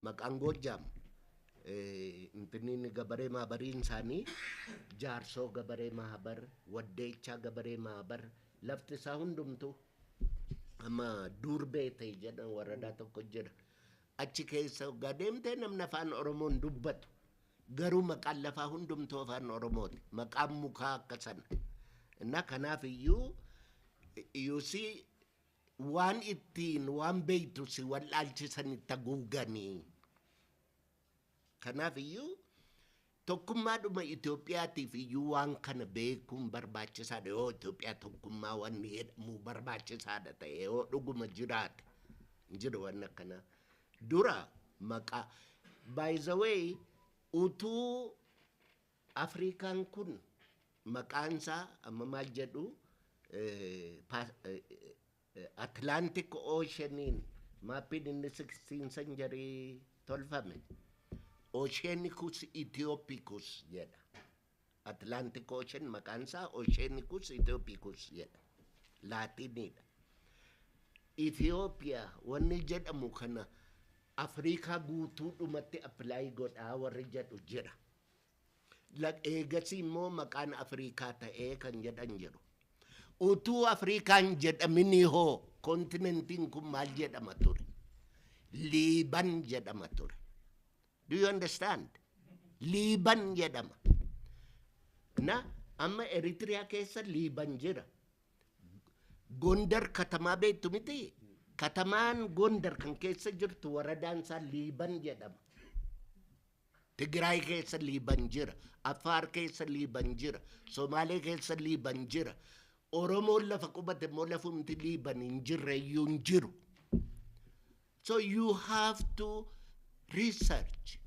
maqaan Goojjam intinin gabaree maabariin isaanii jaarsoo gabaree maabar waddeechaa gabaree maabar lafti isaa hundumtu amma durbee ta'e jedhan waradaa tokko jira achi keessa hoggaa deemtee namni afaan oromoon dubbatu garuu maqaan lafaa hundumtuu afaan oromooti maqaan mukaa akka sana እና kanaaf iyyuu yuusii waan ittiin waan beeytu si wal'aalchisan itti haguuganii kanaaf iyyuu tokkummaadhuma Itoophiyaatiif iyyuu waan kana beekuun barbaachisaadha yoo Itoophiyaa tokkummaa wanni jedhamu barbaachisaadha ta'e yoo dhuguma jiraate jiru waan akkanaa dura maqaa by the way utuu Afrikaan kun maqaansaa amma maal jedhu Atlantic Oceaniin maappiin inni 16th century tolfame Oceanicus Ethiopicus jedha Atlantic Ocean maqaansaa Oceanicus Ethiopicus jedha laatiniidha Ethiopia wanni jedhamu kana Afrikaa guutuudhumatti appilaayi godhaa warri jedhu jira eegasii immoo maqaan Afrikaa ta'ee kan jedhan jedhu utuu Afrikaan jedhamini hoo kontinentiin kun maal jedhama ture Liiban jedhama ture do you understand Liiban jedhama na amma Eritrea keessa Liiban jira Gondar katamaa beektu miti katamaan Gondar kan keessa jirtu waradaan isaa Liiban jedhama Tigraay keessa Liiban jira Affaar keessa Liiban jira Somaalee keessa Liiban jira Oromoon lafa qubate immoo lafumti Liiban hin jirre iyyuu hin jiru so you have to research